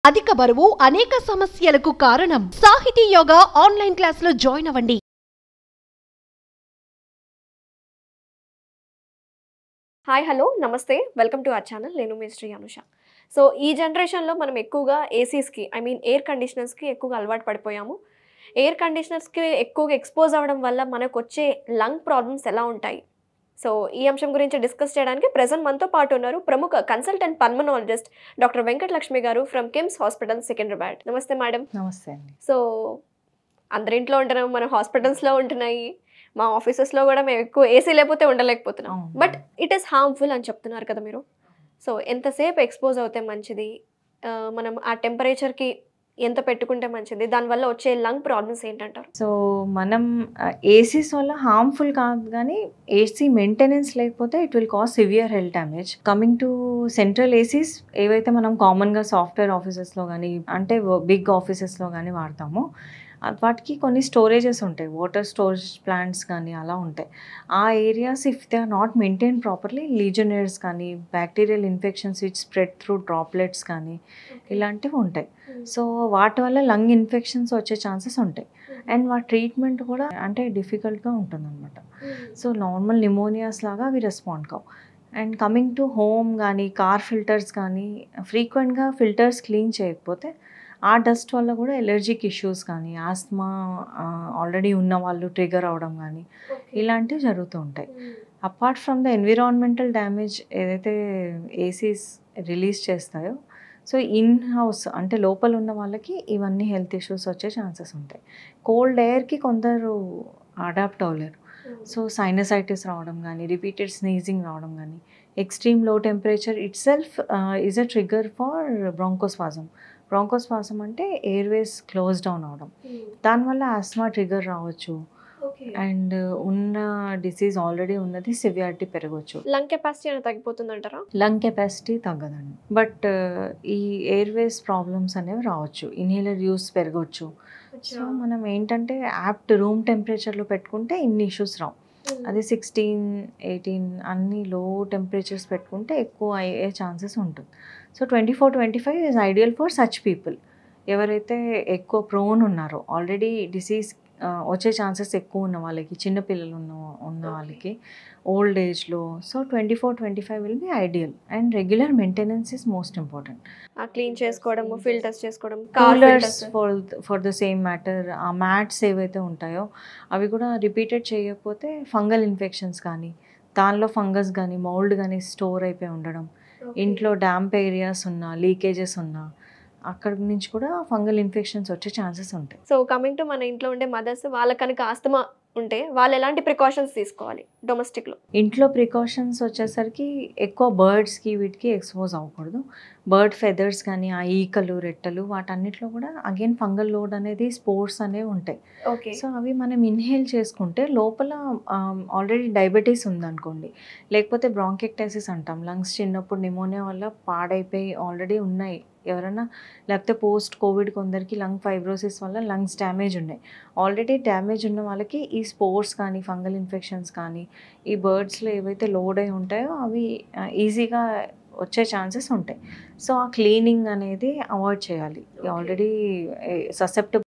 అధిక బరువు అనేక సమస్యలకు కారణం. సాహితీ యోగా ఆన్లైన్ క్లాసులో జాయిన్ అవ్వండి. హాయ్ హలో నమస్తే వెల్కమ్ టు అవర్ ఛానల్. నేను మీ శ్రీ అనుష. సో ఈ జనరేషన్లో మనం ఎక్కువగా ఏసీస్కి ఎయిర్ కండిషనర్స్కి ఎక్కువగా అలవాటు పడిపోయాము. ఎయిర్ కండిషనర్స్కి ఎక్కువగా ఎక్స్పోజ్ అవ్వడం వల్ల మనకు వచ్చే లంగ్ ప్రాబ్లమ్స్ ఎలా ఉంటాయి, సో ఈ అంశం గురించి డిస్కస్ చేయడానికి ప్రెజెంట్ మనతో పాటు ఉన్నారు ప్రముఖ కన్సల్టెంట్ పల్మనాలజిస్ట్ డాక్టర్ వెంకటలక్ష్మి గారు ఫ్రమ్ కిమ్స్ హాస్పిటల్ సికింద్రాబాద్. నమస్తే మేడం. నమస్తే అండి. సో అందరింట్లో ఉంటున్నాం, మన హాస్పిటల్స్లో ఉంటున్నాయి, మా ఆఫీసెస్లో కూడా మేము ఎక్కువ ఏసీ లేకపోతే ఉండలేకపోతున్నాం. బట్ ఇట్ ఈస్ హార్మ్ఫుల్ అని చెప్తున్నారు కదా మీరు. సో ఎంతసేపు ఎక్స్పోజ్ అవుతే మంచిది, మనం ఆ టెంపరేచర్కి ఎంత పెట్టుకుంటే మంచిది, దానివల్ల వచ్చే లంగ్ ప్రాబ్లమ్స్ ఏంటంటారు? సో మనం ఏసీస్ వల్ల హార్మ్ఫుల్ కాదు, కానీ ఏసీ మెయింటెనెన్స్ లేకపోతే it will cause severe health damage. Coming to central ACs, ఏవైతే మనం కామన్గా సాఫ్ట్వేర్ ఆఫీసెస్లో కానీ అంటే బిగ్ ఆఫీసెస్లో కానీ వాడతామో వాటికి కొన్ని స్టోరేజెస్ ఉంటాయి, వాటర్ స్టోరేజ్ ప్లాంట్స్ కానీ అలా ఉంటాయి. ఆ areas if they are not maintain properly, legionnaires కానీ bacterial infections which spread through droplets కానీ ఇలాంటివి ఉంటాయి. సో వాటి వల్ల లంగ్ ఇన్ఫెక్షన్స్ వచ్చే ఛాన్సెస్ ఉంటాయి. అండ్ వాటి ట్రీట్మెంట్ కూడా అంటే డిఫికల్ట్గా ఉంటుందన్నమాట. సో నార్మల్ నిమోనియాస్ లాగా అవి రెస్పాండ్ కావు. అండ్ కమింగ్ టు హోమ్ కానీ కార్ ఫిల్టర్స్ కానీ ఫ్రీక్వెంట్గా ఫిల్టర్స్ క్లీన్ చేయకపోతే ఆ డస్ట్ వల్ల కూడా ఎలర్జిక్ ఇష్యూస్ కానీ ఆస్మా ఆల్రెడీ ఉన్న వాళ్ళు ట్రిగర్ అవడం కానీ ఇలాంటివి జరుగుతూ ఉంటాయి. Apart from the environmental damage ఏదైతే ఏసీస్ రిలీజ్ చేస్తాయో, సో ఇన్ హౌస్ అంటే లోపల ఉన్న వాళ్ళకి ఇవన్నీ హెల్త్ ఇష్యూస్ వచ్చే ఛాన్సెస్ ఉంటాయి. కోల్డ్ ఎయిర్కి కొందరు అడాప్ట్ అవ్వలేరు. సో సైనసైటిస్ రావడం కానీ రిపీటెడ్ స్నీజింగ్ రావడం కానీ, ఎక్స్ట్రీమ్ లో temperature it self is a trigger for bronchospasm. Bronchospasm అంటే ఎయిర్వేస్ క్లోజ్ డౌన్ అవడం, దానివల్ల ఆస్మా ట్రిగర్ రావచ్చు. అండ్ ఉన్న డిసీజ్ ఆల్రెడీ ఉన్నది సివియారిటీ పెరగవచ్చు. లంగ్ కెపాసిటీ అనేది తగ్గిపోతుంది అంటారా? లంగ్ కెపాసిటీ తగ్గదండి, బట్ ఈ ఎయిర్వేస్ ప్రాబ్లమ్స్ అనేవి రావచ్చు, ఇన్హేలర్ యూస్ పెరగవచ్చు. సో మనం ఏంటంటే యాప్ట్ రూమ్ టెంపరేచర్లో పెట్టుకుంటే ఇన్ని ఇష్యూస్ రావు. అది 16, 18 అన్ని లో టెంపరేచర్స్ పెట్టుకుంటే ఎక్కువ అయ్యే ఛాన్సెస్ ఉంటుంది. So 24-25 is ideal for such people. ఎవరైతే ఎక్కువ ప్రోన్ ఉన్నారో, ఆల్రెడీ డిసీజ్ వచ్చే ఛాన్సెస్ ఎక్కువ ఉన్న వాళ్ళకి, చిన్నపిల్లలు ఉన్న వాళ్ళకి, ఓల్డ్ ఏజ్లో. So 24-25 will be ideal. And regular maintenance is most important. Clean చేసుకోవడం, ఫిల్టర్స్ చేసుకోవడం, coolers for the same matter. ఆ మ్యాట్స్ ఏవైతే ఉంటాయో అవి కూడా రిపీటెడ్ చేయకపోతే ఫంగల్ ఇన్ఫెక్షన్స్ కానీ, దానిలో ఫంగస్ కానీ మౌల్డ్ కానీ స్టోర్ అయిపోయి ఉండడం, ఇంట్లో డ్యాంప్ ఏరియాస్ ఉన్నా, లీకేజెస్ ఉన్నా అక్కడ నుంచి కూడా ఫంగల్ ఇన్ఫెక్షన్స్ వచ్చే ఛాన్సెస్ ఉంటాయి. సో కమింగ్ టు మన ఇంట్లో ఉండే మదర్స్, వాళ్ళకి కనుక ఆస్తమా ఉంటే వాళ్ళు ఎలాంటి ప్రికాషన్స్ తీసుకోవాలి డొమెస్టిక్లో? ఇంట్లో ప్రికాషన్స్ వచ్చేసరికి ఎక్కువ బర్డ్స్కి వీటికి ఎక్స్పోజ్ అవ్వకూడదు. బర్డ్ ఫెదర్స్ కానీ ఆ ఈకలు, రెట్టలు వాటన్నిటిలో కూడా అగైన్ ఫంగల్ లోడ్ అనేది, స్పోర్స్ అనేవి ఉంటాయి. ఓకే. సో అవి మనం ఇన్హేల్ చేసుకుంటే లోపల ఆల్రెడీ డయాబెటీస్ ఉందనుకోండి, లేకపోతే బ్రాంకెక్టైసిస్ అంటాం, లంగ్స్ చిన్నప్పుడు నిమోనియా వల్ల పాడైపోయి ఆల్రెడీ ఉన్నాయి ఎవరైనా, లేకపోతే పోస్ట్ కోవిడ్ కొందరికి లంగ్ ఫైబ్రోసిస్ వల్ల లంగ్స్ డ్యామేజ్ ఉన్నాయి. ఆల్రెడీ డ్యామేజ్ ఉన్న వాళ్ళకి ఈ స్పోర్స్ కానీ ఫంగల్ ఇన్ఫెక్షన్స్ కానీ ఈ బర్డ్స్లో ఏవైతే లోడ్ అయి ఉంటాయో అవి ఈజీగా వచ్చే ఛాన్సెస్ ఉంటాయి. సో ఆ క్లీనింగ్ అనేది అవాయిడ్ చేయాలి. Already susceptible